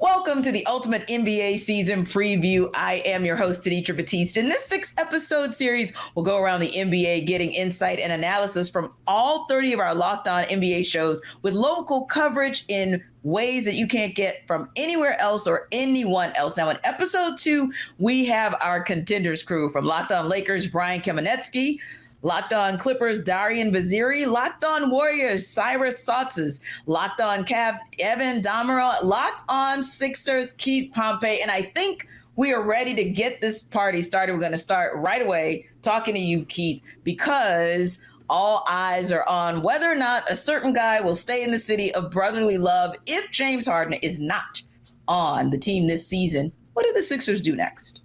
Welcome to the Ultimate NBA Season Preview. I am your host, Tenitra Batiste. In this 6-episode series, we'll go around the NBA getting insight and analysis from all 30 of our Locked On NBA shows with local coverage in ways that you can't get from anywhere else or anyone else. Now, in episode 2, we have our Contenders crew from Locked On Lakers, Brian Kamenetzky, Locked On Clippers, Darian Vaziri, Locked On Warriors, Cyrus Saatsaz, Locked On Cavs, Evan Dammarell, Locked On Sixers, Keith Pompey. And I think we are ready to get this party started. We're going to start right away talking to you, Keith, because all eyes are on whether or not a certain guy will stay in the city of brotherly love if James Harden is not on the team this season. What do the Sixers do next?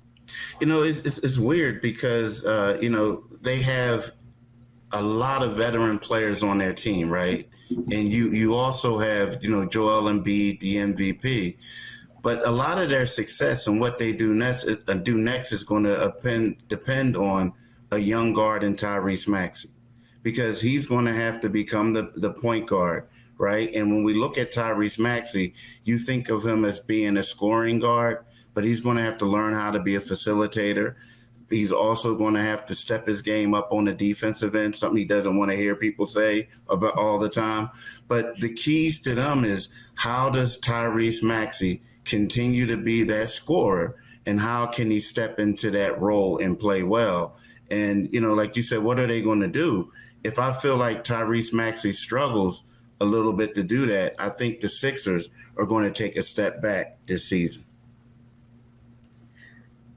It's weird because, they have a lot of veteran players on their team, right? And you also have, Joel Embiid, the MVP. But a lot of their success and what they do next is going to depend on a young guard in Tyrese Maxey, because he's going to have to become the point guard, right? And when we look at Tyrese Maxey, you think of him as being a scoring guard, but he's going to have to learn how to be a facilitator. He's also going to have to step his game up on the defensive end, something he doesn't want to hear people say about all the time. But the keys to them is, how does Tyrese Maxey continue to be that scorer, and how can he step into that role and play well? And, like you said, what are they going to do? If I feel like Tyrese Maxey struggles a little bit to do that, I think the Sixers are going to take a step back this season.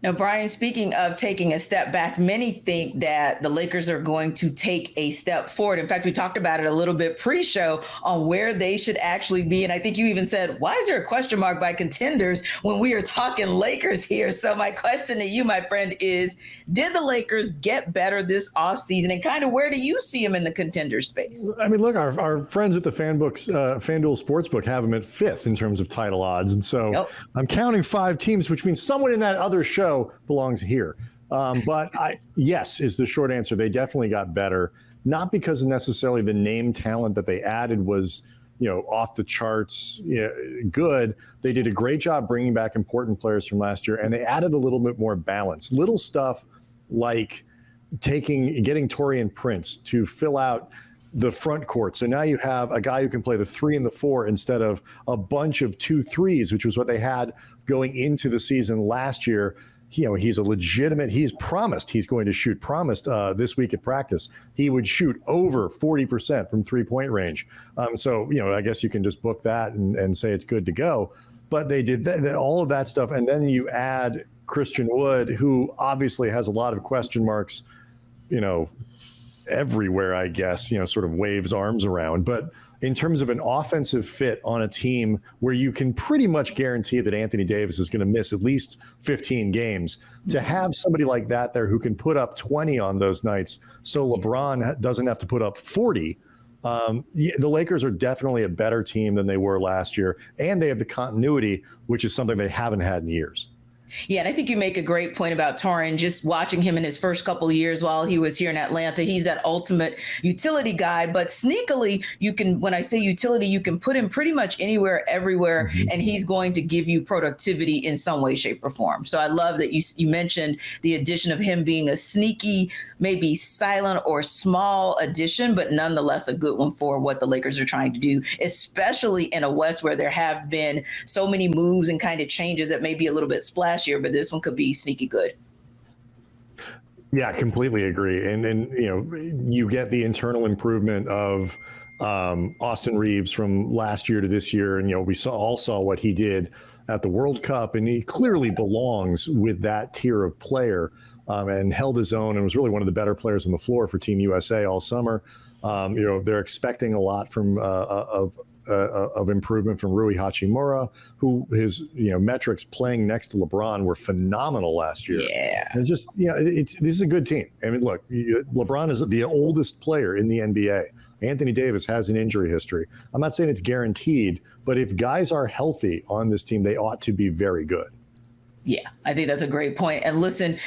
Now, Brian, speaking of taking a step back, many think that the Lakers are going to take a step forward. In fact, we talked about it a little bit pre-show on where they should actually be. And I think you even said, why is there a question mark by Contenders when we are talking Lakers here? So my question to you, my friend, is, did the Lakers get better this offseason? And kind of where do you see them in the Contender space? I mean, look, our friends at the FanDuel Sportsbook have them at 5th in terms of title odds. And so I'm counting 5 teams, which means someone in that other show belongs here. But yes, is the short answer. They definitely got better, not because necessarily the name talent that they added was, off the charts good. They did a great job bringing back important players from last year, and they added a little bit more balance. Little stuff like getting Taurean Prince to fill out the front court. So now you have a guy who can play the 3 and the 4 instead of a bunch of 2 threes, which was what they had going into the season last year. He's promised he's going to shoot this week at practice. He would shoot over 40% from 3-point range. So I guess you can just book that and say it's good to go. But they did all of that stuff. And then you add Christian Wood, who obviously has a lot of question marks, everywhere, I guess, sort of waves arms around. But in terms of an offensive fit on a team where you can pretty much guarantee that Anthony Davis is going to miss at least 15 games, to have somebody like that there who can put up 20 on those nights so LeBron doesn't have to put up 40, the Lakers are definitely a better team than they were last year. And they have the continuity, which is something they haven't had in years. Yeah, and I think you make a great point about Taurean. Just watching him in his first couple of years while he was here in Atlanta, he's that ultimate utility guy. But sneakily, when I say utility, you can put him pretty much anywhere, everywhere, and he's going to give you productivity in some way, shape, or form. So I love that you mentioned the addition of him being a sneaky, maybe silent or small addition, but nonetheless a good one for what the Lakers are trying to do, especially in a West where there have been so many moves and kind of changes that may be a little bit splashier, but this one could be sneaky good. Yeah, completely agree. And you get the internal improvement of Austin Reeves from last year to this year. And, we all saw what he did at the World Cup, and he clearly belongs with that tier of player. And held his own and was really one of the better players on the floor for Team USA all summer. They're expecting a lot from of improvement from Rui Hachimura, who his metrics playing next to LeBron were phenomenal last year. Yeah, and just this is a good team. I mean, look, LeBron is the oldest player in the NBA. Anthony Davis has an injury history. I'm not saying it's guaranteed, but if guys are healthy on this team, they ought to be very good. Yeah, I think that's a great point. And listen,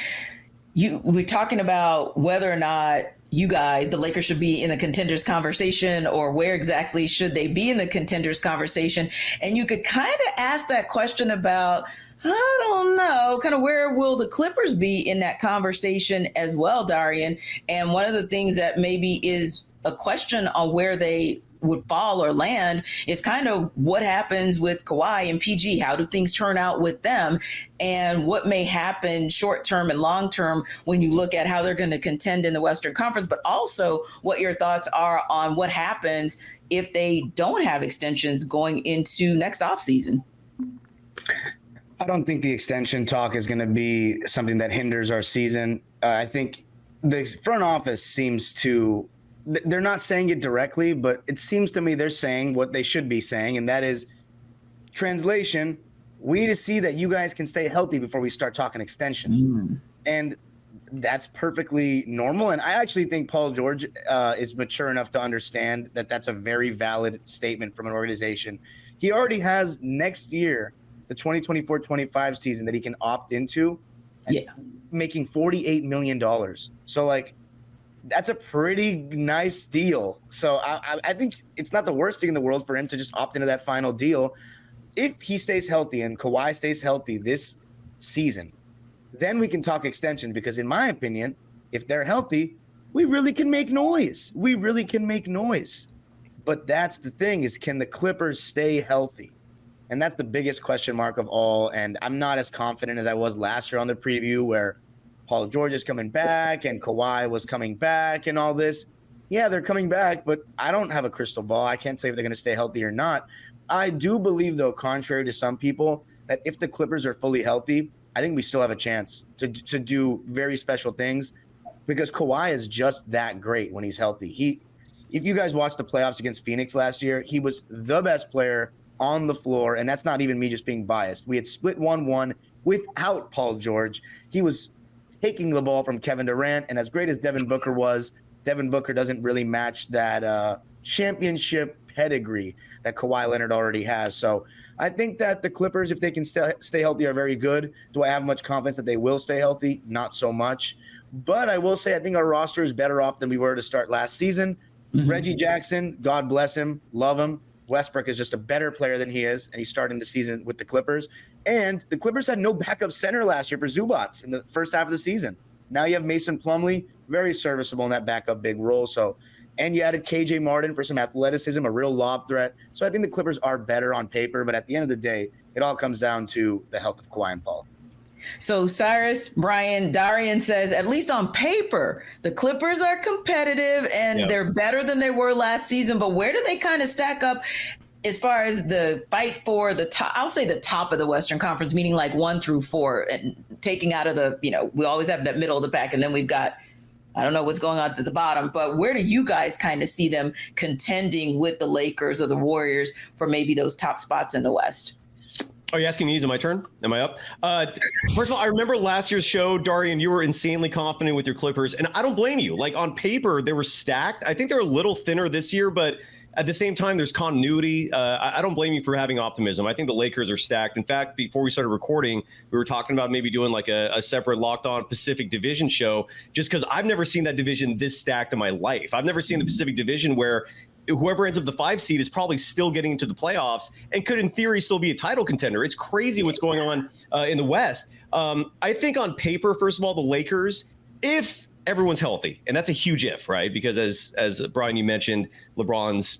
we're talking about whether or not you guys, the Lakers should be in the contenders conversation, or where exactly should they be in the contenders conversation? And you could kind of ask that question about, I don't know, kind of where will the Clippers be in that conversation as well, Darian? And one of the things that maybe is a question on where they would fall or land is kind of what happens with Kawhi and PG. How do things turn out with them? And what may happen short term and long term when you look at how they're going to contend in the Western Conference, but also what your thoughts are on what happens if they don't have extensions going into next offseason. I don't think the extension talk is going to be something that hinders our season. I think the front office seems to, they're not saying it directly, but it seems to me they're saying what they should be saying, and that is, translation, we need to see that you guys can stay healthy before we start talking extension. And that's perfectly normal. And I actually think Paul George is mature enough to understand that that's a very valid statement from an organization. He already has next year, the 2024-25 season, that he can opt into, making $48 million. So, like, that's a pretty nice deal. So I think it's not the worst thing in the world for him to just opt into that final deal. If he stays healthy and Kawhi stays healthy this season, then we can talk extension, because in my opinion, if they're healthy, we really can make noise. We really can make noise. But that's the thing, is can the Clippers stay healthy? And that's the biggest question mark of all. And I'm not as confident as I was last year on the preview, where Paul George is coming back and Kawhi was coming back and all this. Yeah, they're coming back, but I don't have a crystal ball. I can't say if they're going to stay healthy or not. I do believe, though, contrary to some people, that if the Clippers are fully healthy, I think we still have a chance to do very special things, because Kawhi is just that great when he's healthy. If you guys watched the playoffs against Phoenix last year, he was the best player on the floor, and that's not even me just being biased. We had split 1-1 without Paul George. He was taking the ball from Kevin Durant, and as great as Devin Booker was, Devin Booker doesn't really match that championship pedigree that Kawhi Leonard already has. So I think that the Clippers, if they can stay healthy, are very good. Do I have much confidence that they will stay healthy? Not so much. But I will say I think our roster is better off than we were to start last season. Reggie Jackson, God bless him, love him. Westbrook is just a better player than he is, and he's starting the season with the Clippers. And the Clippers had no backup center last year for Zubats in the first half of the season. Now you have Mason Plumlee, very serviceable in that backup big role. So, and you added KJ Martin for some athleticism, a real lob threat. So I think the Clippers are better on paper, but at the end of the day, it all comes down to the health of Kawhi and Paul. So Cyrus, Brian, Darian says, at least on paper, the Clippers are competitive and they're better than they were last season. But where do they kind of stack up as far as the fight for the top? I'll say the top of the Western Conference, meaning like 1 through 4, and taking out of the, we always have that middle of the pack, and then we've got, I don't know what's going on at the bottom, but where do you guys kind of see them contending with the Lakers or the Warriors for maybe those top spots in the West? Are you asking me? Is it my turn? Am I up? First of all, I remember last year's show, Darian, you were insanely confident with your Clippers, and I don't blame you. Like, on paper, they were stacked. I think they're a little thinner this year, but at the same time, there's continuity. I don't blame you for having optimism. I think the Lakers are stacked. In fact, before we started recording, we were talking about maybe doing like a separate Locked On Pacific Division show, just because I've never seen that division this stacked in my life. I've never seen the Pacific Division where whoever ends up the 5 seed is probably still getting into the playoffs and could, in theory, still be a title contender. It's crazy what's going on in the West. I think on paper, first of all, the Lakers, if everyone's healthy, and that's a huge if, right? Because as Brian, you mentioned, LeBron's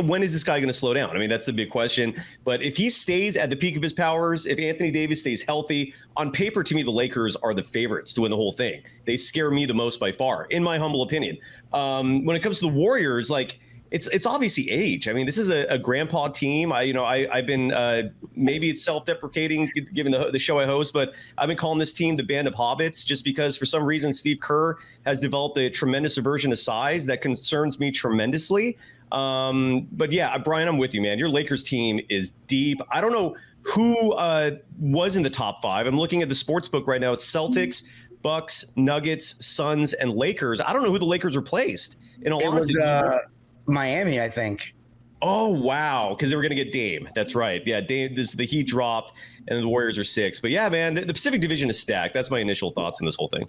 when is this guy going to slow down? I mean, that's the big question. But if he stays at the peak of his powers, if Anthony Davis stays healthy, on paper, to me, the Lakers are the favorites to win the whole thing. They scare me the most by far, in my humble opinion. When it comes to the Warriors, like, it's obviously age. I mean, this is a grandpa team. I've been maybe it's self-deprecating given the show I host, but I've been calling this team the Band of Hobbits, just because for some reason Steve Kerr has developed a tremendous aversion to size that concerns me tremendously. But yeah, Brian, I'm with you, man. Your Lakers team is deep. I don't know who was in the top 5. I'm looking at the sports book right now. It's Celtics, Bucks, Nuggets, Suns, and Lakers. I don't know who the Lakers replaced. In all honesty, Miami, I think. Oh, wow. Because they were going to get Dame. That's right. Yeah, Dame, the Heat dropped, and the Warriors are 6. But yeah, man, the Pacific Division is stacked. That's my initial thoughts on this whole thing.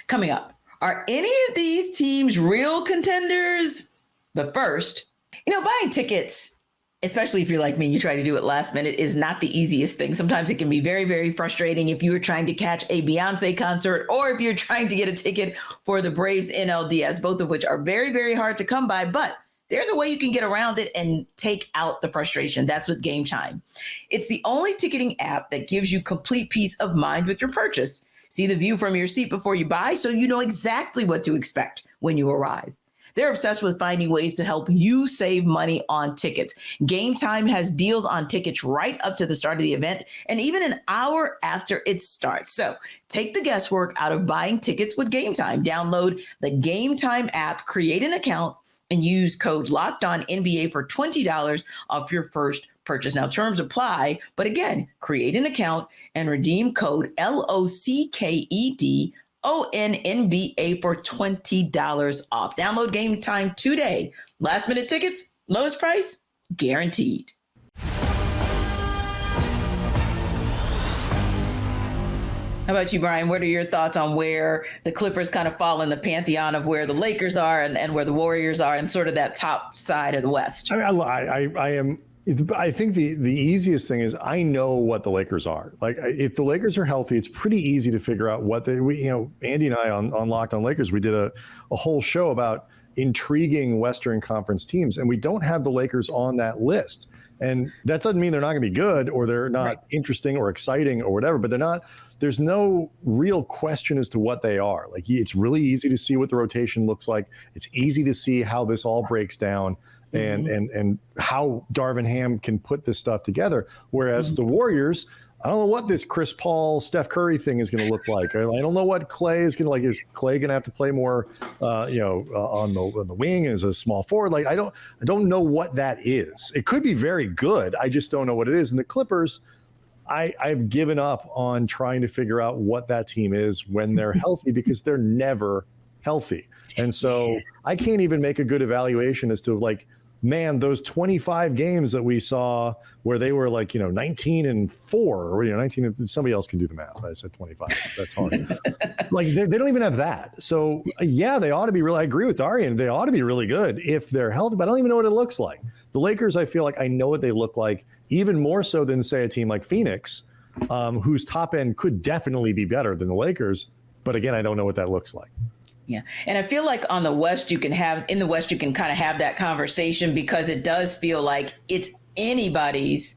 Coming up, Are any of these teams real contenders? But first, buying tickets, especially if you're like me, you try to do it last minute, is not the easiest thing. Sometimes it can be very, very frustrating if you were trying to catch a Beyonce concert or if you're trying to get a ticket for the Braves NLDS, both of which are very, very hard to come by. But there's a way you can get around it and take out the frustration. That's with Game Time. It's the only ticketing app that gives you complete peace of mind with your purchase. See the view from your seat before you buy so you know exactly what to expect when you arrive. They're obsessed with finding ways to help you save money on tickets. Game Time has deals on tickets right up to the start of the event and even an hour after it starts. So take the guesswork out of buying tickets with Game Time. Download the Game Time app, create an account, and use code LOCKEDONNBA for $20 off your first purchase. Now, terms apply, but again, create an account and redeem code LOCKED ONNBA for $20 off. Download Game Time today. Last minute tickets, lowest price, guaranteed. How about you, Brian? What are your thoughts on where the Clippers kind of fall in the pantheon of where the Lakers are and where the Warriors are and sort of that top side of the West? I think the easiest thing is I know what the Lakers are. Like, if the Lakers are healthy, it's pretty easy to figure out what Andy and I on Locked on Lakers, we did a whole show about intriguing Western Conference teams, and we don't have the Lakers on that list. And that doesn't mean they're not going to be good or they're not interesting or exciting or whatever, but they're not. There's no real question as to what they are. Like, it's really easy to see what the rotation looks like. It's easy to see how this all breaks down and how Darvin Ham can put this stuff together. Whereas the Warriors, I don't know what this Chris Paul, Steph Curry thing is going to look like. I don't know what Clay is going to like. Is Clay going to have to play more, on the wing as a small forward? Like, I don't know what that is. It could be very good. I just don't know what it is. And the Clippers, I've given up on trying to figure out what that team is when they're healthy because they're never healthy. And so I can't even make a good evaluation as to, like, man, those 25 games that we saw where they were like, 19-4 or 19, somebody else can do the math. I said 25. That's hard. Like, they don't even have that. So yeah, they ought to be really, I agree with Darian. They ought to be really good if they're healthy, but I don't even know what it looks like. The Lakers, I feel like I know what they look like, even more so than, say, a team like Phoenix, whose top end could definitely be better than the Lakers. But again, I don't know what that looks like. Yeah. And I feel like in the West, you can kind of have that conversation because it does feel like it's anybody's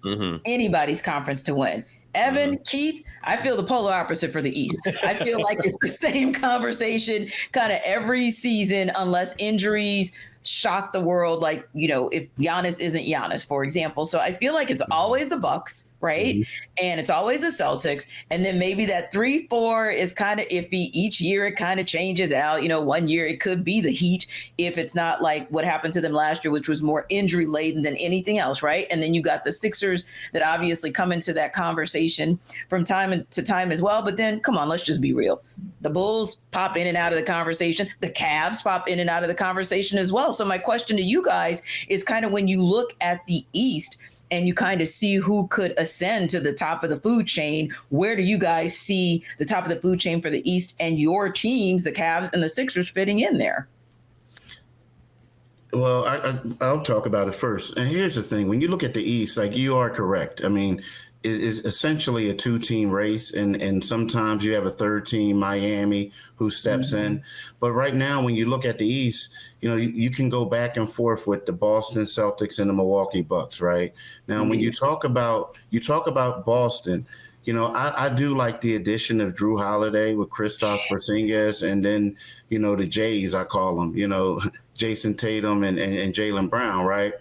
conference to win. Evan, Keith, I feel the polar opposite for the East. I feel like it's the same conversation kind of every season unless injuries shock the world. Like, if Giannis isn't Giannis, for example. So I feel like it's always the Bucks, right? And it's always the Celtics. And then maybe that 3-4 is kind of iffy. Each year it kind of changes out. 1 year it could be the Heat if it's not like what happened to them last year, which was more injury laden than anything else, right? And then you got the Sixers that obviously come into that conversation from time to time as well. But then, come on, let's just be real. The Bulls pop in and out of the conversation. The Cavs pop in and out of the conversation as well. So my question to you guys is kind of when you look at the East and you kind of see who could ascend to the top of the food chain, where do you guys see the top of the food chain for the East and your teams, the Cavs and the Sixers, fitting in there? Well, I'll talk about it first. And here's the thing. When you look at the East, like, you are correct. I mean, it is essentially a two-team race, and sometimes you have a third team, Miami, who steps in. But right now, when you look at the East, you can go back and forth with the Boston Celtics and the Milwaukee Bucks, right? Now, when you talk about Boston, I do like the addition of Drew Holiday with Kristaps Porzingis, and then, the Jays, I call them, Jason Tatum and Jaylen Brown, right?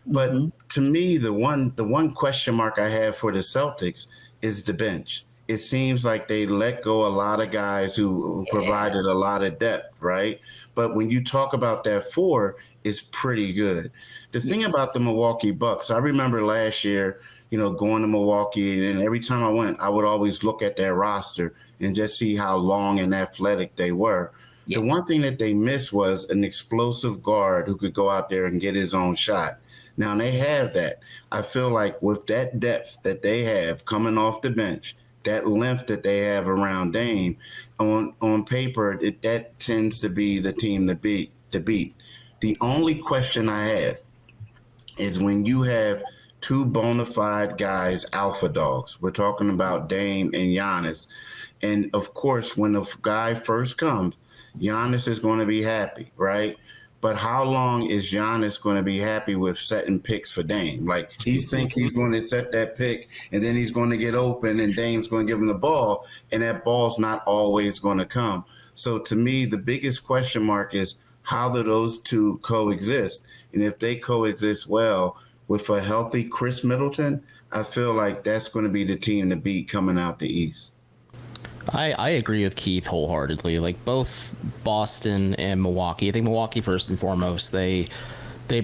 But to me, the one question mark I have for the Celtics is the bench. It seems like they let go a lot of guys who provided a lot of depth, right? But when you talk about that four, it's pretty good. The thing about the Milwaukee Bucks, I remember last year, going to Milwaukee, and every time I went, I would always look at their roster and just see how long and athletic they were. The one thing that they missed was an explosive guard who could go out there and get his own shot. Now, they have that. I feel like with that depth that they have coming off the bench, that length that they have around Dame, on paper, that tends to be the team to beat. The only question I have is when you have two bona fide guys, alpha dogs. We're talking about Dame and Giannis. And, of course, when a guy first comes, Giannis is going to be happy, right? But how long is Giannis going to be happy with setting picks for Dame? Like, he thinks he's going to set that pick, and then he's going to get open, and Dame's going to give him the ball, and that ball's not always going to come. So, to me, the biggest question mark is how do those two coexist? And if they coexist well with a healthy Chris Middleton, I feel like that's going to be the team to beat coming out the East. I agree with Keith wholeheartedly. Like, both Boston and Milwaukee. I think Milwaukee first and foremost. They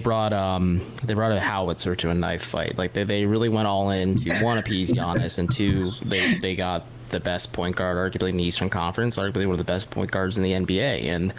brought a howitzer to a knife fight. Like, they really went all in to one, appease Giannis, and two, they got the best point guard arguably in the Eastern Conference, arguably one of the best point guards in the NBA, and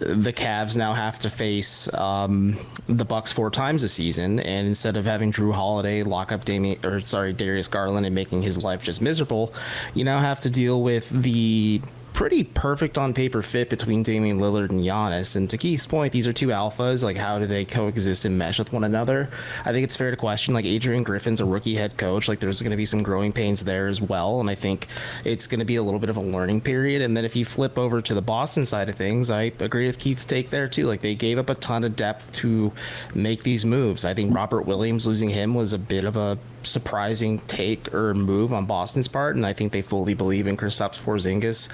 the Cavs now have to face the Bucks 4 times a season, and instead of having Drew Holiday lock up Darius Garland and making his life just miserable, you now have to deal with the pretty perfect on paper fit between Damian Lillard and Giannis. And to Keith's point, these are two alphas. Like, how do they coexist and mesh with one another? I think it's fair to question. Like, Adrian Griffin's a rookie head coach. Like, there's going to be some growing pains there as well. And I think it's going to be a little bit of a learning period. And then if you flip over to the Boston side of things, I agree with Keith's take there too. Like, they gave up a ton of depth to make these moves. I think Robert Williams, losing him was a bit of a surprising take or move on Boston's part, and I think they fully believe in Kristaps Porzingis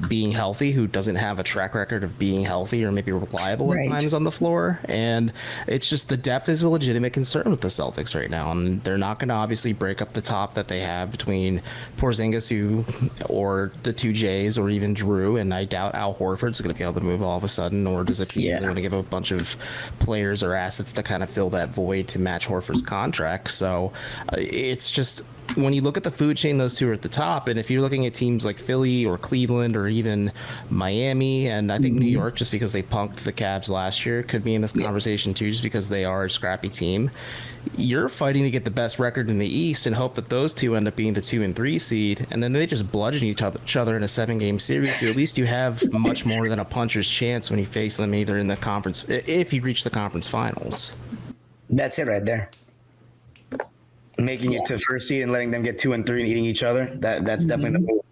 being healthy, who doesn't have a track record of being healthy or maybe reliable at times on the floor. And it's just the depth is a legitimate concern with the Celtics right now, and they're not going to obviously break up the top that they have between Porzingis or the two J's or even Drew, and I doubt Al Horford's going to be able to move all of a sudden, nor does it really want to give a bunch of players or assets to kind of fill that void to match Horford's contract. So it's just, when you look at the food chain, those two are at the top. And if you're looking at teams like Philly or Cleveland or even Miami, and I think New York, just because they punked the Cavs last year, could be in this conversation too, just because they are a scrappy team. You're fighting to get the best record in the East and hope that those two end up being the 2 and 3 seed, and then they just bludgeon each other in a 7-game series. So at least you have much more than a puncher's chance when you face them either in the conference, if you reach the conference finals. That's it right there. Making it to first seed and letting them get 2 and 3 and eating each other. That's definitely the move.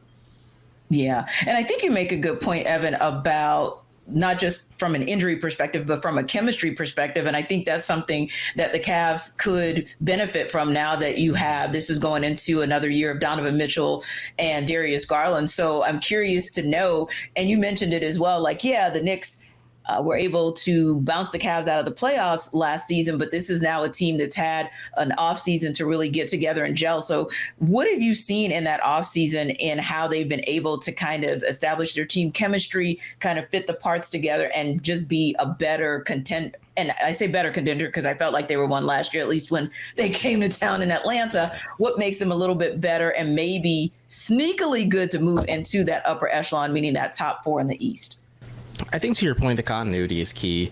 Yeah. And I think you make a good point, Evan, about not just from an injury perspective, but from a chemistry perspective. And I think that's something that the Cavs could benefit from now that this is going into another year of Donovan Mitchell and Darius Garland. So I'm curious to know, and you mentioned it as well, like, the Knicks were able to bounce the Cavs out of the playoffs last season, but this is now a team that's had an offseason to really get together and gel. So what have you seen in that offseason in how they've been able to kind of establish their team chemistry, kind of fit the parts together and just be a better contender? And I say better contender because I felt like they were one last year, at least when they came to town in Atlanta. What makes them a little bit better and maybe sneakily good to move into that upper echelon, meaning that top 4 in the East? I think to your point, the continuity is key.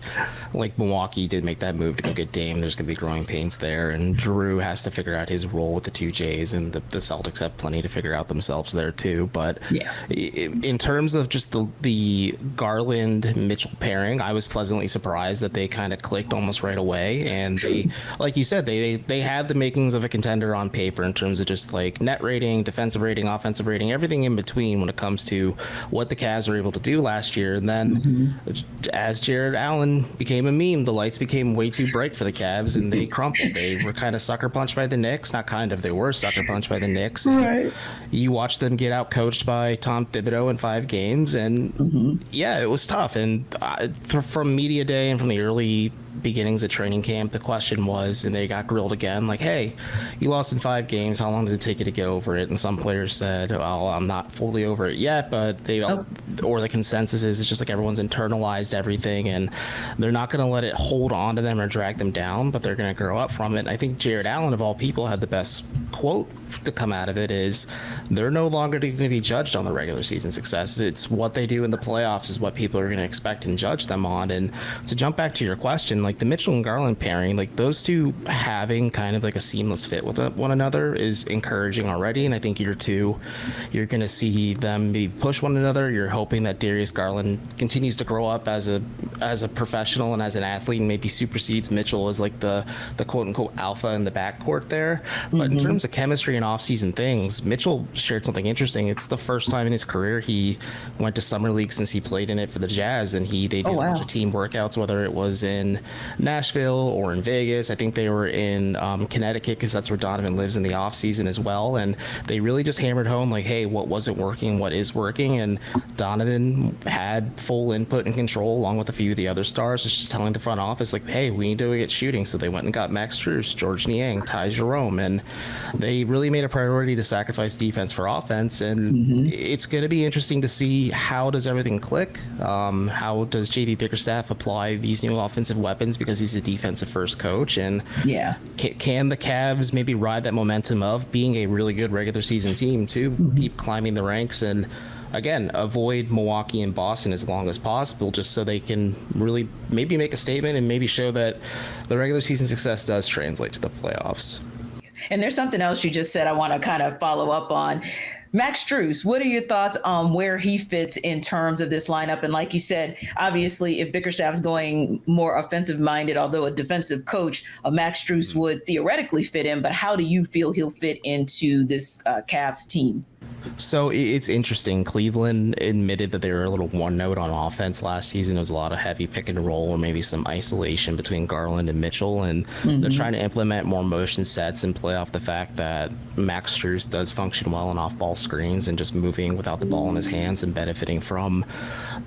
Like, Milwaukee did make that move to go get Dame. There's going to be growing pains there. And Drew has to figure out his role with the two J's, and the Celtics have plenty to figure out themselves there too. But in terms of just the Garland-Mitchell pairing, I was pleasantly surprised that they kind of clicked almost right away. And they, like you said, they had the makings of a contender on paper in terms of just like net rating, defensive rating, offensive rating, everything in between when it comes to what the Cavs were able to do last year. And then as Jared Allen became a meme, the lights became way too bright for the Cavs and they crumpled. They were kind of sucker punched by the Knicks. Not kind of, they were sucker punched by the Knicks. Right. You watched them get out coached by Tom Thibodeau in 5 games, and it was tough. And from media day and from the early beginnings of training camp, the question was, and they got grilled again, like, hey, you lost in 5 games. How long did it take you to get over it? And some players said, well, I'm not fully over it yet, but or the consensus is it's just like everyone's internalized everything and they're not going to let it hold on to them or drag them down, but they're going to grow up from it. And I think Jared Allen, of all people, had the best quote to come out of it is they're no longer going to be judged on the regular season success. It's what they do in the playoffs is what people are going to expect and judge them on. And to jump back to your question, mentioned, like the Mitchell and Garland pairing, like those two having kind of like a seamless fit with one another is encouraging already. And I think year two, you're going to see them maybe push one another. You're hoping that Darius Garland continues to grow up as a professional and as an athlete, and maybe supersedes Mitchell as like the quote unquote alpha in the backcourt there. But in terms of chemistry and offseason things, Mitchell shared something interesting. It's the first time in his career he went to summer league since he played in it for the Jazz, and they did a bunch of team workouts, whether it was in Nashville or in Vegas. I think they were in Connecticut because that's where Donovan lives in the offseason as well. And they really just hammered home like, hey, what wasn't working, what is working. And Donovan had full input and control along with a few of the other stars, just telling the front office like, hey, we need to get shooting. So they went and got Max Strus, George Niang, Ty Jerome, and they really made a priority to sacrifice defense for offense. And it's going to be interesting to see how does everything click. How does JB Bickerstaff apply these new offensive weapons, because he's a defensive first coach, and can the Cavs maybe ride that momentum of being a really good regular season team to keep climbing the ranks and again avoid Milwaukee and Boston as long as possible, just so they can really maybe make a statement and maybe show that the regular season success does translate to the playoffs. And there's something else you just said I want to kind of follow up on. Max Strus, what are your thoughts on where he fits in terms of this lineup? And like you said, obviously, if Bickerstaff's going more offensive-minded, although a defensive coach, Max Strus would theoretically fit in. But how do you feel he'll fit into this Cavs team? So it's interesting. Cleveland admitted that they were a little one note on offense last season. There was a lot of heavy pick and roll or maybe some isolation between Garland and Mitchell. And they're trying to implement more motion sets and play off the fact that Max Strus does function well on off-ball screens and just moving without the ball in his hands and benefiting from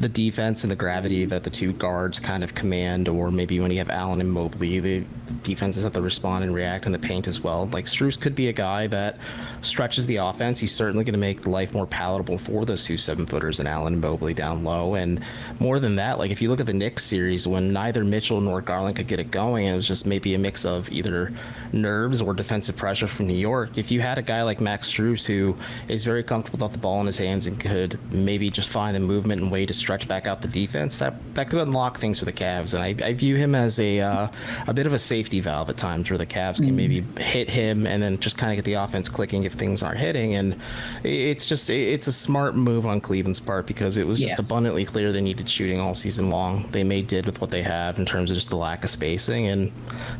the defense and the gravity that the two guards kind of command. Or maybe when you have Allen and Mobley, the defenses have to respond and react in the paint as well. Like Strus could be a guy that stretches the offense. He's certainly going to make life more palatable for those 2 7-footers and Allen and Mobley down low. And more than that, like if you look at the Knicks series, when neither Mitchell nor Garland could get it going, it was just maybe a mix of either nerves or defensive pressure from New York. If you had a guy like Max Strus who is very comfortable without the ball in his hands and could maybe just find the movement and way to stretch back out the defense, that could unlock things for the Cavs. And I view him as a bit of a safety valve at times, where the Cavs can maybe hit him and then just kind of get the offense clicking if things aren't hitting. And it's a smart move on Cleveland's part, because it was just abundantly clear they needed shooting all season long. They made did with what they had in terms of just the lack of spacing, and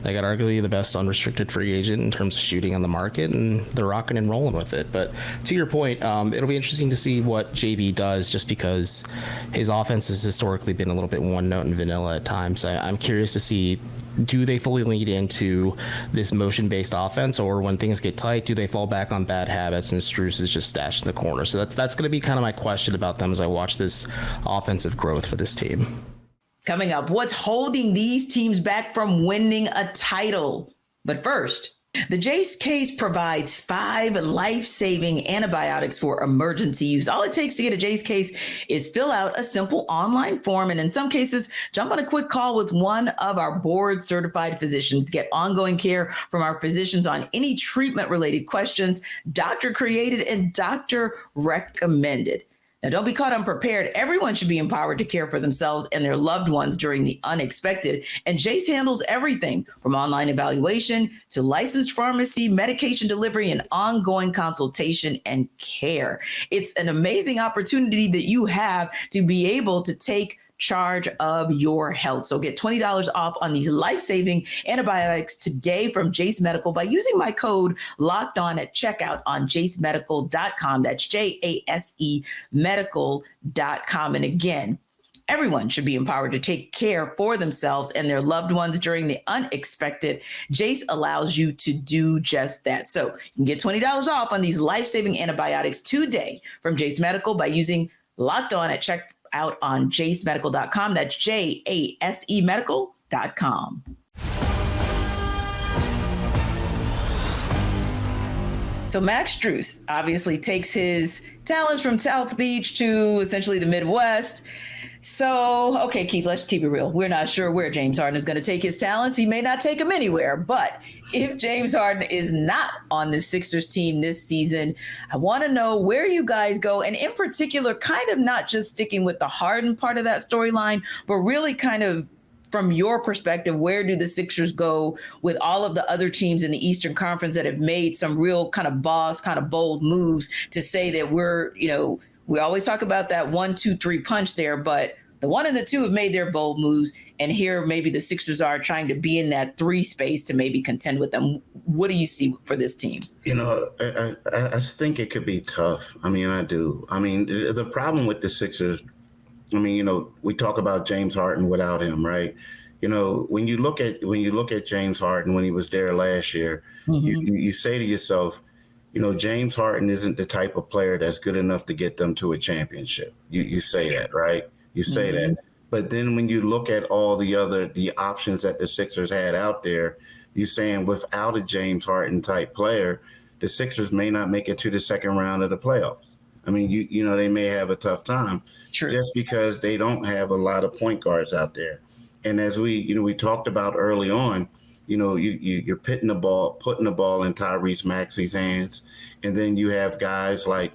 they got arguably the best unrestricted free agent in terms of shooting on the market, and they're rocking and rolling with it. But to your point, it'll be interesting to see what JB does, just because his offense has historically been a little bit one note and vanilla at times. I'm curious to see, do they fully lead into this motion-based offense, or when things get tight, do they fall back on bad habits and Strus is just stashed in the corner? So that's going to be kind of my question about them as I watch this offensive growth for this team. Coming up, what's holding these teams back from winning a title? But first, the Jace case provides 5 life-saving antibiotics for emergency use. All it takes to get a Jace case is fill out a simple online form, and in some cases, jump on a quick call with one of our board-certified physicians. Get ongoing care from our physicians on any treatment-related questions, doctor-created and doctor-recommended. Now, don't be caught unprepared. Everyone should be empowered to care for themselves and their loved ones during the unexpected. And Jace handles everything from online evaluation to licensed pharmacy, medication delivery, and ongoing consultation and care. It's an amazing opportunity that you have to be able to take charge of your health. So get $20 off on these life-saving antibiotics today from Jace Medical by using my code LOCKEDON at checkout on jacemedical.com. That's JASE medical.com. And again, everyone should be empowered to take care for themselves and their loved ones during the unexpected. Jace allows you to do just that. So you can get $20 off on these life-saving antibiotics today from Jace Medical by using Locked On at checkout on jacemedical.com. That's JASE medical.com. So Max Strus obviously takes his talents from South Beach to essentially the Midwest. So, okay, Keith, let's keep it real. We're not sure where James Harden is going to take his talents. He may not take them anywhere. But if James Harden is not on the Sixers team this season, I want to know where you guys go. And in particular, kind of not just sticking with the Harden part of that storyline, but really kind of from your perspective, where do the Sixers go with all of the other teams in the Eastern Conference that have made some real kind of bold moves to say that we're, we always talk about that 1, 2, 3 punch there, but the 1 and the 2 have made their bold moves. And here maybe the Sixers are trying to be in that 3 space to maybe contend with them. What do you see for this team? I think it could be tough. I mean, I do. I mean, the problem with the Sixers, we talk about James Harden without him, right? When you look at James Harden when he was there last year, you say to yourself, James Harden isn't the type of player that's good enough to get them to a championship. You say that, right? You say that. But then when you look at all the options that the Sixers had out there, you're saying without a James Harden type player, the Sixers may not make it to the second round of the playoffs. I mean, they may have a tough time just because they don't have a lot of point guards out there. And as we talked about early on, you're putting the ball in Tyrese Maxey's hands, and then you have guys like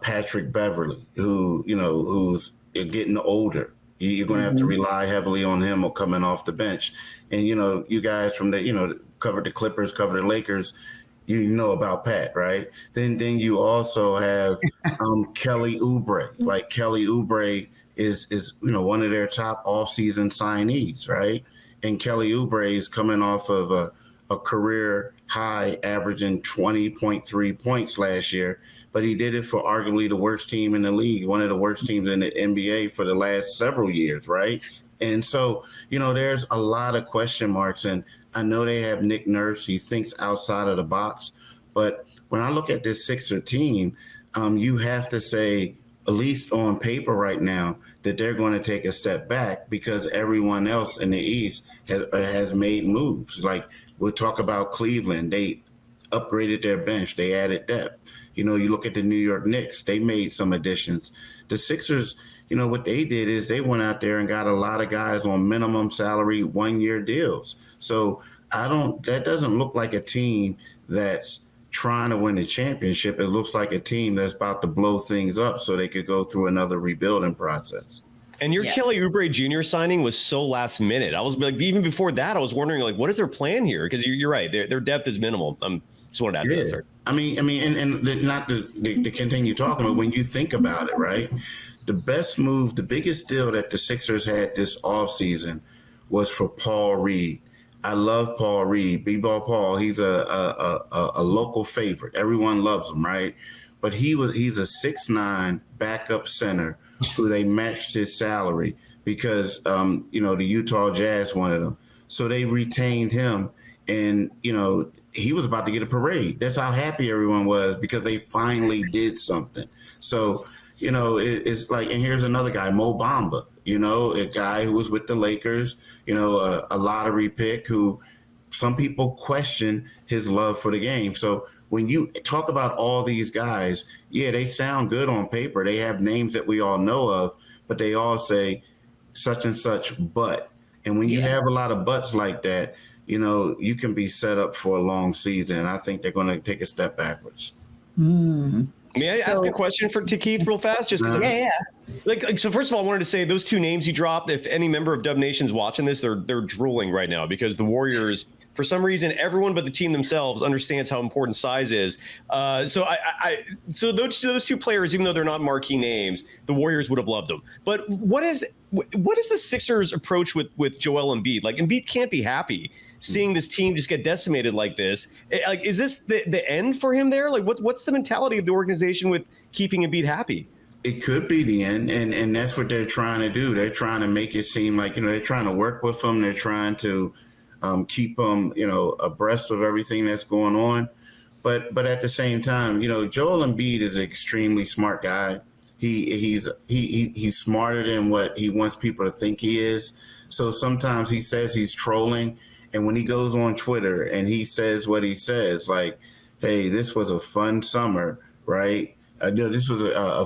Patrick Beverly, who's getting older. You're going to have to rely heavily on him or coming off the bench. And, you guys from covered the Clippers, covered the Lakers, about Pat, right? Then you also have Kelly Oubre. Like Kelly Oubre is one of their top off-season signees, right? And Kelly Oubre is coming off of a career high, averaging 20.3 points last year, but he did it for arguably the worst team in the league, one of the worst teams in the NBA for the last several years, right? And so, there's a lot of question marks, and I know they have Nick Nurse. He thinks outside of the box, but when I look at this Sixer team, you have to say, at least on paper right now, that they're going to take a step back because everyone else in the East has made moves. Like we'll talk about Cleveland. They upgraded their bench. They added depth. You look at the New York Knicks. They made some additions. The Sixers, what they did is they went out there and got a lot of guys on minimum salary 1-year deals. So that doesn't look like a team that's trying to win a championship. It looks like a team that's about to blow things up so they could go through another rebuilding process. And your Kelly Oubre Jr. signing was so last minute. I was like, even before that, I was wondering, like, what is their plan here? Because you're right, their depth is minimal. Just wanted to add that, sir. I mean, and not to continue talking, but when you think about it, right, the best move, the biggest deal that the Sixers had this offseason was for Paul Reed. I love Paul Reed, B-Ball Paul. He's a local favorite. Everyone loves him, right? But he's a 6'9" backup center who they matched his salary because the Utah Jazz wanted him. So they retained him, and he was about to get a parade. That's how happy everyone was because they finally did something. So it's like, and here's another guy, Mo Bamba. A guy who was with the Lakers, a lottery pick who some people question his love for the game. So when you talk about all these guys, they sound good on paper. They have names that we all know of, but they all say such and such but. And when you have a lot of buts like that, you can be set up for a long season. And I think they're going to take a step backwards. May I ask a question to Keith real fast? Just Like, so first of all, I wanted to say those two names you dropped, if any member of Dub Nation's watching this, they're drooling right now because the Warriors, for some reason, everyone but the team themselves understands how important size is. So those two players, even though they're not marquee names, the Warriors would have loved them. But what is the Sixers' approach with Joel Embiid? Like, Embiid can't be happy seeing this team just get decimated like this. Like, is this the end for him there? Like, what's the mentality of the organization with keeping Embiid happy? It could be the end, and that's what they're trying to do. They're trying to make it seem like, they're trying to work with him. They're trying to keep him, abreast of everything that's going on. But at the same time, Joel Embiid is an extremely smart guy. He's smarter than what he wants people to think he is. So sometimes he says he's trolling. And when he goes on Twitter and he says what he says, like, hey, this was a fun summer, right? This was a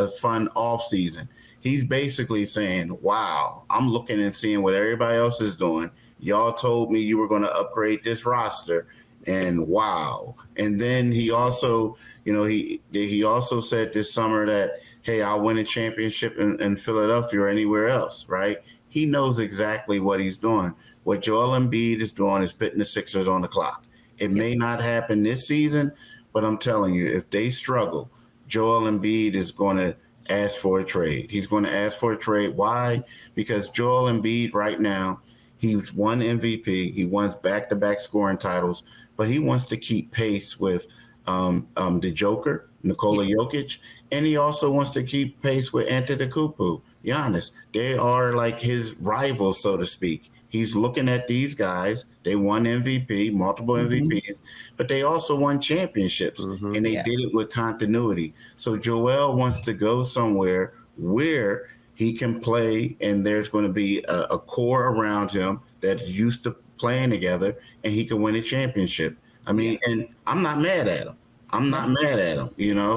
fun off season. He's basically saying, wow, I'm looking and seeing what everybody else is doing. Y'all told me you were going to upgrade this roster, And wow. And then he also, he also said this summer that, hey, I'll win a championship in Philadelphia or anywhere else, right? He knows exactly what he's doing. What Joel Embiid is doing is putting the Sixers on the clock. It may not happen this season, but I'm telling you, if they struggle, Joel Embiid is going to ask for a trade. He's going to ask for a trade. Why? Because Joel Embiid right now, he's won MVP. He wants back-to-back scoring titles, but he wants to keep pace with the Joker, Nikola Jokic, and he also wants to keep pace with Antetokounmpo, Giannis. They are like his rivals, so to speak. He's looking at these guys. They won MVP, multiple MVPs, but they also won championships, and they did it with continuity. So Joel wants to go somewhere where he can play, and there's going to be a core around him that's used to playing together, and he can win a championship. I mean, and I'm not mad at him.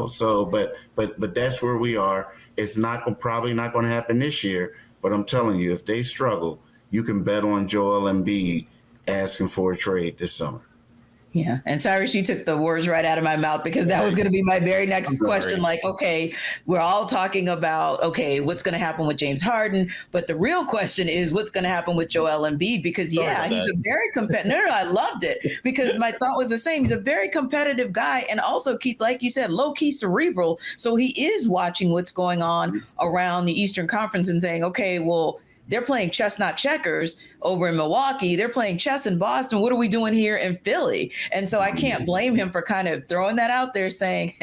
So, but that's where we are. It's probably not going to happen this year, but I'm telling you, if they struggle, you can bet on Joel Embiid asking for a trade this summer. Yeah. And Cyrus, you took the words right out of my mouth, because that was going to be my very next question. Like, okay, we're all talking about, okay, what's going to happen with James Harden? But the real question is what's going to happen with Joel Embiid? Because he's a very competitive. No, I loved it, because my thought was the same. He's a very competitive guy. And also, Keith, like you said, low key cerebral. So he is watching what's going on around the Eastern Conference and saying, okay, well, they're playing chess, not checkers over in Milwaukee. They're playing chess in Boston. What are we doing here in Philly? And so I can't blame him for kind of throwing that out there, saying,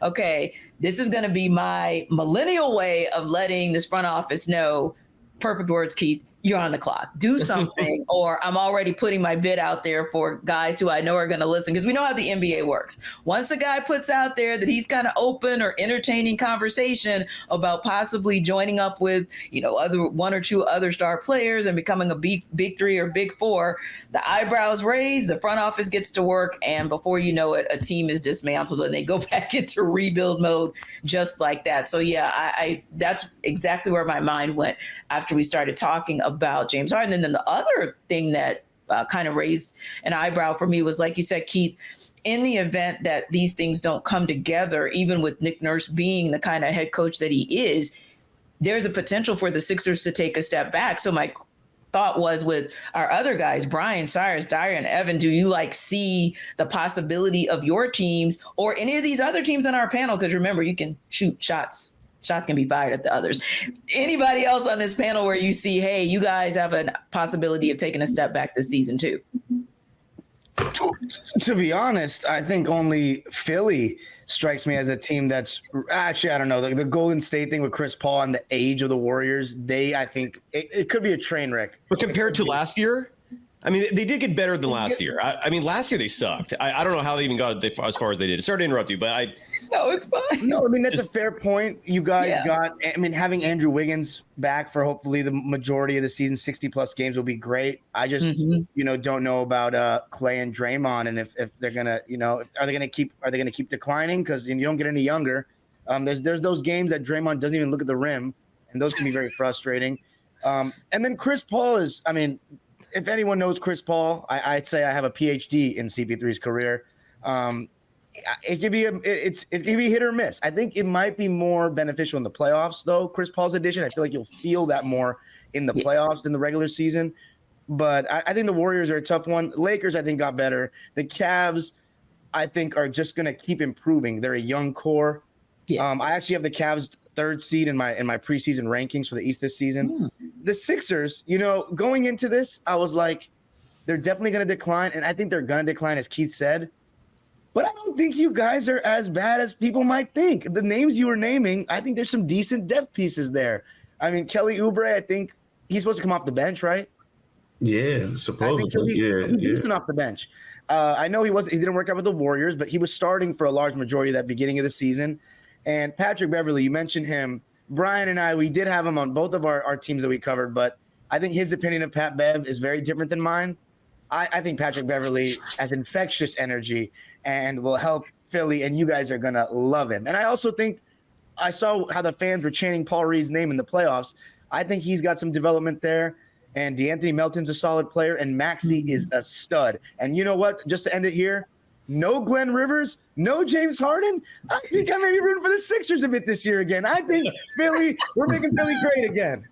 okay, this is going to be my millennial way of letting this front office know, perfect words, Keith, you're on the clock. Do something, or I'm already putting my bid out there for guys who I know are going to listen, because we know how the NBA works. Once a guy puts out there that he's kind of open or entertaining conversation about possibly joining up with, other one or two other star players and becoming a big three or big four, the eyebrows raise, the front office gets to work, and before you know it, a team is dismantled and they go back into rebuild mode just like that. So yeah, I that's exactly where my mind went after we started talking about James Harden. And then the other thing that kind of raised an eyebrow for me was, like you said, Keith, in the event that these things don't come together, even with Nick Nurse being the kind of head coach that he is, there's a potential for the Sixers to take a step back. So my thought was, with our other guys, Brian, Cyrus, Darian, Evan, do you see the possibility of your teams or any of these other teams on our panel? Because remember, you can shoot shots can be fired at the others. Anybody else on this panel where you see, hey, you guys have a possibility of taking a step back this season too? To be honest, I think only Philly strikes me as a team that's actually, I don't know, the Golden State thing with Chris Paul and the age of the Warriors, I think it could be a train wreck. But compared to last year, I mean, they did get better than last year. I mean, last year they sucked. I don't know how they even got as far as they did. Sorry to interrupt you, but No, it's fine. No, I mean, that's a fair point. You guys having Andrew Wiggins back for hopefully the majority of the season, 60-plus games, will be great. I just, don't know about Clay and Draymond, and if they're gonna, are they gonna keep declining, because you don't get any younger. There's those games that Draymond doesn't even look at the rim, and those can be very frustrating. And then Chris Paul is, I mean, if anyone knows Chris Paul, I'd say I have a PhD in CP3's career. It could be it could be hit or miss. I think it might be more beneficial in the playoffs, though. Chris Paul's addition, I feel like you'll feel that more in the playoffs than the regular season. But I think the Warriors are a tough one. Lakers, I think, got better. The Cavs, I think, are just going to keep improving. They're a young core. Yeah. I actually have the Cavs third seed in my preseason rankings for the East this season. The Sixers, going into this, I was like, they're definitely going to decline, and I think they're going to decline, as Keith said. But I don't think you guys are as bad as people might think. The names you were naming, I think there's some decent depth pieces there. I mean, Kelly Oubre, I think he's supposed to come off the bench, right? Yeah, supposedly. He'll be decent off the bench. I know he didn't work out with the Warriors, but he was starting for a large majority of that beginning of the season. And Patrick Beverley, you mentioned him. Brian and I, we did have him on both of our teams that we covered, but I think his opinion of Pat Bev is very different than mine. I think Patrick Beverley has infectious energy and will help Philly, and you guys are going to love him. And I also think I saw how the fans were chanting Paul Reed's name in the playoffs. I think he's got some development there. and DeAnthony Melton's a solid player, and Maxey is a stud. And you know what? Just to end it here, no Glenn Rivers, no James Harden. I think I may be rooting for the Sixers a bit this year again. I think we're making Philly great again.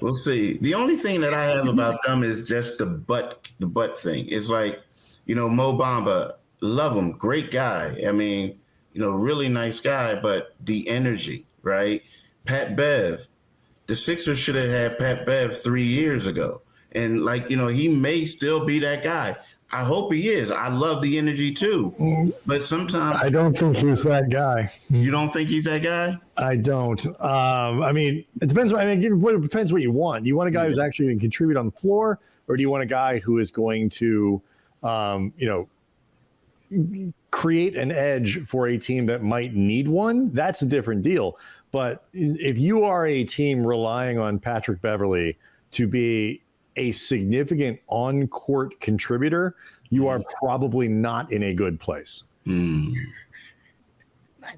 We'll see. The only thing that I have about them is just the butt thing. It's like, Mo Bamba, love him, great guy. I mean, really nice guy, but the energy, right? Pat Bev, the Sixers should have had Pat Bev 3 years ago. And he may still be that guy. I hope he is. I love the energy too. But sometimes I don't think he's that guy. You don't think he's that guy? I don't. I mean, it depends. It depends what you want. Do you want a guy who's actually going to contribute on the floor, or do you want a guy who is going to, create an edge for a team that might need one? That's a different deal. But if you are a team relying on Patrick Beverley to be a significant on-court contributor, you are probably not in a good place. I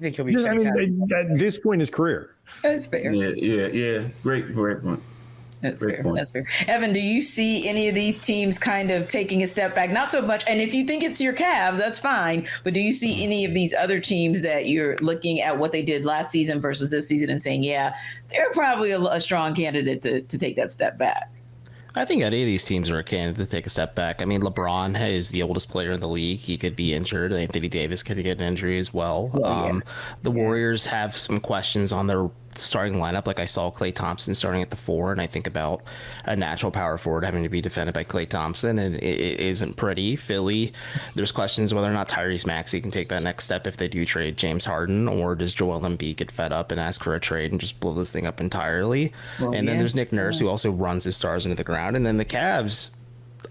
think he'll be fantastic. At this point in his career. That's fair. Yeah. Great point. That's fair. That's fair. Evan, do you see any of these teams kind of taking a step back? Not so much. And if you think it's your Cavs, that's fine. But do you see any of these other teams that you're looking at what they did last season versus this season and saying, yeah, they're probably a strong candidate to take that step back? I think any of these teams are a candidate to take a step back. I mean, LeBron is the oldest player in the league. He could be injured. Anthony Davis could get an injury as well. The Warriors have some questions on their starting lineup. Like I saw Klay Thompson starting at the 4, and I think about a natural power forward having to be defended by Klay Thompson, and it isn't pretty. Philly, there's questions whether or not Tyrese Maxey can take that next step if they do trade James Harden, or does Joel Embiid get fed up and ask for a trade and just blow this thing up entirely? Then there's Nick Nurse, who also runs his stars into the ground. And then the Cavs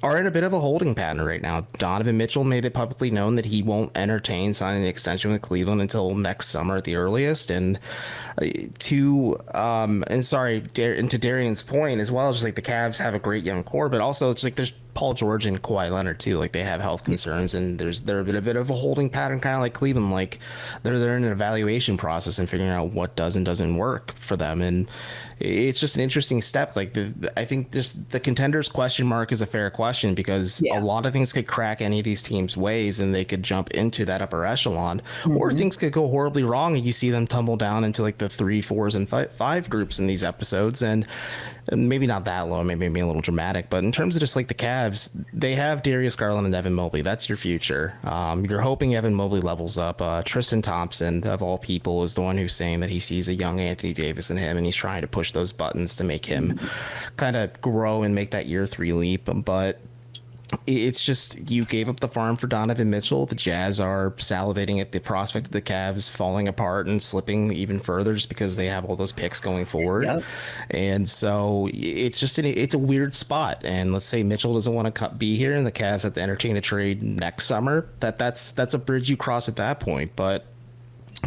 are in a bit of a holding pattern right now. Donovan Mitchell made it publicly known that he won't entertain signing an extension with Cleveland until next summer at the earliest. And to Darian's point as well, just like the Cavs have a great young core, but also it's like there's Paul George and Kawhi Leonard too. Like they have health concerns, and they're a bit of a holding pattern, kind of like Cleveland. Like they're in an evaluation process and figuring out what does and doesn't work for them. And it's just an interesting step. Like I think the Contenders question mark is a fair question, because a lot of things could crack any of these teams' ways and they could jump into that upper echelon, or things could go horribly wrong and you see them tumble down into like the 3, 4s, and 5 groups in these episodes. And maybe not that low, maybe a little dramatic, but in terms of just like the Cavs, they have Darius Garland and Evan Mobley. That's your future. You're hoping Evan Mobley levels up. Tristan Thompson, of all people, is the one who's saying that he sees a young Anthony Davis in him, and he's trying to push those buttons to make him kind of grow and make that year 3 leap. But it's just, you gave up the farm for Donovan Mitchell. The Jazz are salivating at the prospect of the Cavs falling apart and slipping even further just because they have all those picks going forward. And so it's just it's a weird spot. And let's say Mitchell doesn't want to be here and the Cavs have to entertain a trade next summer. That's a bridge you cross at that point. But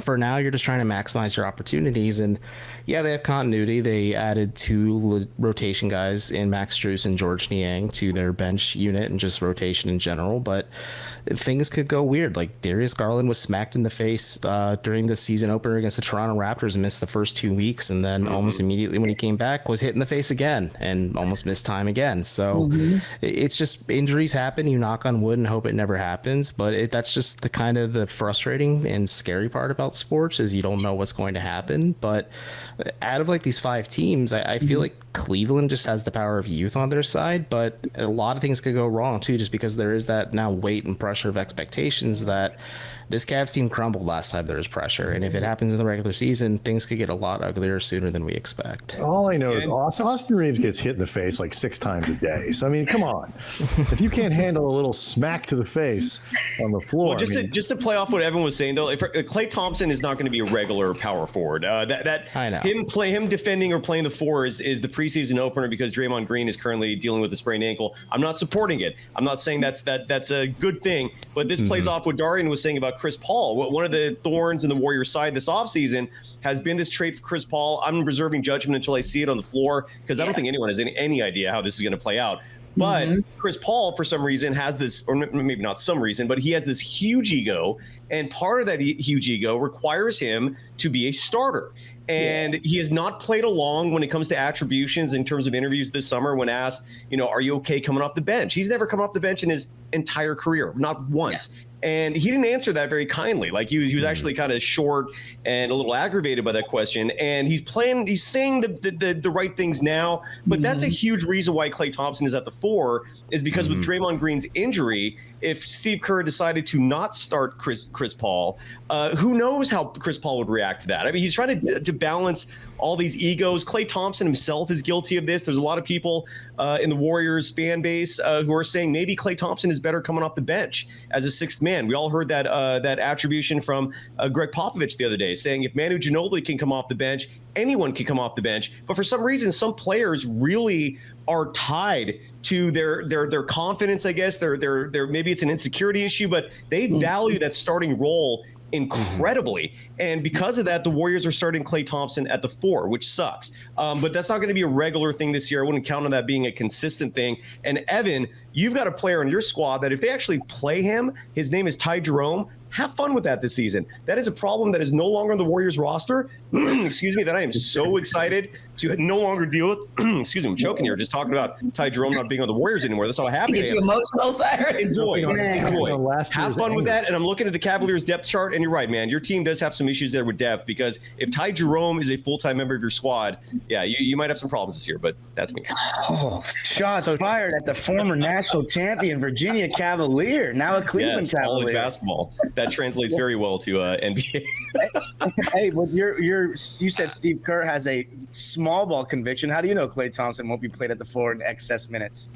for now, you're just trying to maximize your opportunities. And yeah, they have continuity. They added 2 rotation guys in Max Strus and George Niang to their bench unit and just rotation in general. But things could go weird. Like Darius Garland was smacked in the face during the season opener against the Toronto Raptors and missed the first 2 weeks. And then almost immediately when he came back was hit in the face again and almost missed time again. So it's just, injuries happen. You knock on wood and hope it never happens. But that's just the kind of the frustrating and scary part about sports, is you don't know what's going to happen. But out of like these 5 teams, I feel like Cleveland just has the power of youth on their side, but a lot of things could go wrong too, just because there is that now weight and pressure of expectations that this Cavs team crumbled last time there was pressure. And if it happens in the regular season, things could get a lot uglier sooner than we expect. All I know is Austin Reeves gets hit in the face like 6 times a day. So, I mean, come on. If you can't handle a little smack to the face on the floor. Well, just to play off what Evan was saying, though, if Klay Thompson is not going to be a regular power forward. I know. Him defending or playing the 4 is the preseason opener because Draymond Green is currently dealing with a sprained ankle. I'm not supporting it. I'm not saying that's a good thing, but this plays off what Darian was saying about Chris Paul. One of the thorns in the Warriors side this offseason has been this trade for Chris Paul. I'm reserving judgment until I see it on the floor, because I don't think anyone has any idea how this is going to play out. But Chris Paul, for some reason, has this, or maybe not some reason, but he has this huge ego. And part of that huge ego requires him to be a starter. And he has not played along when it comes to attributions in terms of interviews this summer when asked, are you okay coming off the bench? He's never come off the bench in his entire career, not once. Yeah. And he didn't answer that very kindly. Like he was actually kind of short and a little aggravated by that question. And he's saying the right things now. But that's a huge reason why Klay Thompson is at the 4 is because with Draymond Green's injury, if Steve Kerr decided to not start Chris Paul, who knows how Chris Paul would react to that? I mean, he's trying to balance all these egos. Klay Thompson himself is guilty of this. There's a lot of people in the Warriors fan base who are saying maybe Klay Thompson is better coming off the bench as a sixth man. We all heard that attribution from Greg Popovich the other day, saying if Manu Ginobili can come off the bench, anyone can come off the bench. But for some reason, some players really are tied to their confidence, I guess. Their maybe it's an insecurity issue, but they value that starting role incredibly. And because of that, the Warriors are starting Klay Thompson at the 4, which sucks. But that's not going to be a regular thing this year. I wouldn't count on that being a consistent thing. And Evan, you've got a player in your squad that if they actually play him, his name is Ty Jerome. Have fun with that this season. That is a problem that is no longer on the Warriors roster. Excuse me, that I am so excited to no longer deal with. Excuse me, I'm choking here just talking about Ty Jerome not being on the Warriors anymore. That's how happy I am. Get you emotional, Cyrus. Enjoy. Have fun with that. And I'm looking at the Cavaliers depth chart, and you're right, man. Your team does have some issues there with depth because if Ty Jerome is a full-time member of your squad, yeah, you might have some problems this year, but that's me. Oh, shots fired at the former national champion Virginia Cavalier, now a Cleveland Cavalier. College basketball. That translates very well to NBA. Hey, well, you said Steve Kerr has a small ball conviction. How do you know Klay Thompson won't be played at the 4 in excess minutes?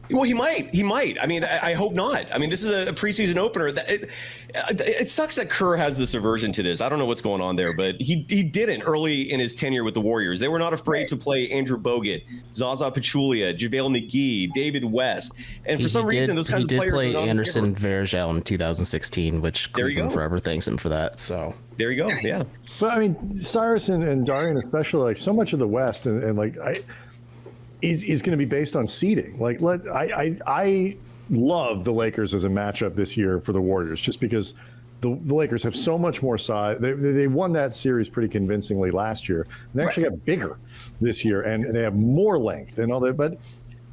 Well, he might. I mean, I hope not. I mean, this is a preseason opener. It sucks that Kerr has this aversion to this. I don't know what's going on there, but he didn't early in his tenure with the Warriors. They were not afraid to play Andrew Bogut, Zaza Pachulia, JaVale McGee, David West. And for some reason, those kinds of players... He did play Anderson Varejao in 2016, which Cleveland forever thanks him for that. So there you go, yeah. But, I mean, Cyrus and Darian especially, like, so much of the West and like... is going to be based on seeding. Like, I love the Lakers as a matchup this year for the Warriors, just because the Lakers have so much more size. They won that series pretty convincingly last year. They actually got bigger this year, and they have more length and all that. But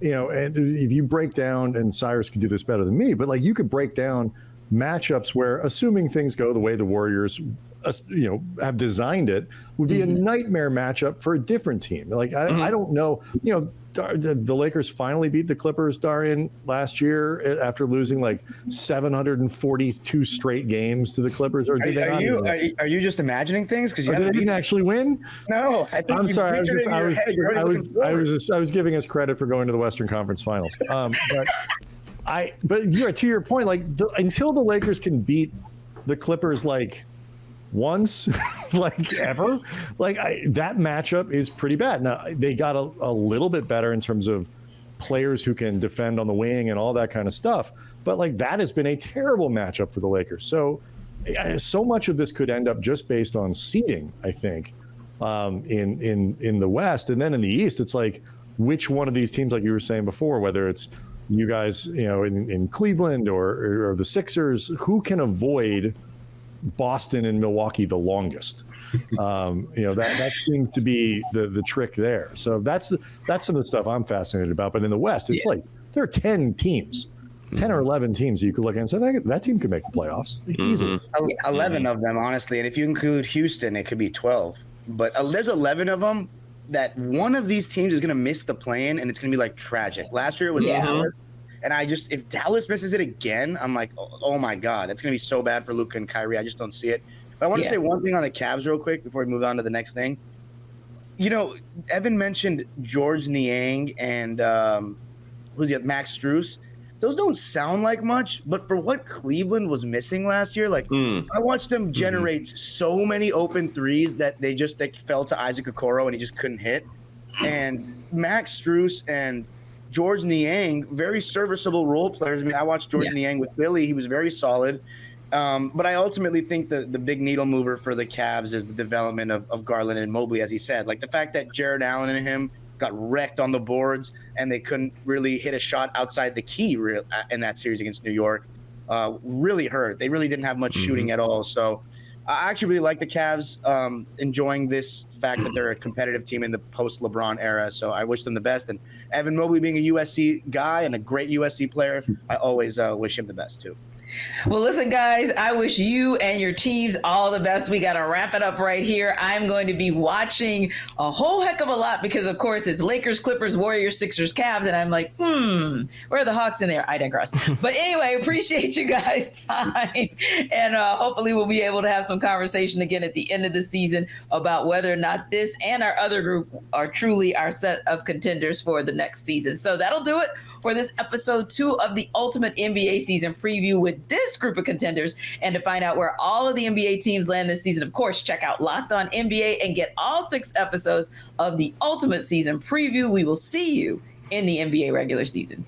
and if you break down, and Cyrus could do this better than me, but like you could break down matchups where, assuming things go the way the Warriors have designed it, would be a nightmare matchup for a different team. Like I don't know, the Lakers finally beat the Clippers, Darian, last year after losing like 742 straight games to the Clippers. Or did are you just imagining things because they didn't actually win? No, I'm sorry. I was giving us credit for going to the Western Conference Finals. But to your point, like until the Lakers can beat the Clippers like once, like ever, like that matchup is pretty bad. Now they got a little bit better in terms of players who can defend on the wing and all that kind of stuff, but like that has been a terrible matchup for the Lakers. So much of this could end up just based on seeding, I think, in the West. And then in the East, it's like which one of these teams, like you were saying before, whether it's you guys, in Cleveland or the Sixers, who can avoid Boston and Milwaukee the longest. That seems to be the trick there. So that's some of the stuff I'm fascinated about. But in the West, it's like there are 10 teams, 10 or 11 teams you could look at and say that team could make the playoffs easily. 11 of them, honestly. And if you include Houston, it could be 12. But there's 11 of them that one of these teams is going to miss the play-in, and it's going to be like tragic. Last year it was Dallas. And if Dallas misses it again, I'm like, oh my God, that's going to be so bad for Luka and Kyrie. I just don't see it. But I want to say one thing on the Cavs real quick before we move on to the next thing. Evan mentioned George Niang and Max Strus. Those don't sound like much, but for what Cleveland was missing last year, I watched them generate so many open threes that they fell to Isaac Okoro and he just couldn't hit. And Max Strus and George Niang, very serviceable role players. I mean, I watched George Niang with Philly. He was very solid. But I ultimately think the big needle mover for the Cavs is the development of Garland and Mobley, as he said. Like the fact that Jared Allen and him got wrecked on the boards and they couldn't really hit a shot outside the key in that series against New York really hurt. They really didn't have much shooting at all. So I actually really like the Cavs, enjoying this fact that they're a competitive team in the post-LeBron era. So I wish them the best. And Evan Mobley being a USC guy and a great USC player, I always wish him the best too. Well, listen, guys, I wish you and your teams all the best. We got to wrap it up right here. I'm going to be watching a whole heck of a lot because, of course, it's Lakers, Clippers, Warriors, Sixers, Cavs. And I'm like, where are the Hawks in there? I digress. But anyway, appreciate you guys' time. And hopefully we'll be able to have some conversation again at the end of the season about whether or not this and our other group are truly our set of contenders for the next season. So that'll do it for this episode 2 of the Ultimate NBA Season Preview with this group of contenders. And to find out where all of the NBA teams land this season, of course, check out Locked On NBA and get all 6 episodes of the Ultimate Season Preview. We will see you in the NBA regular season.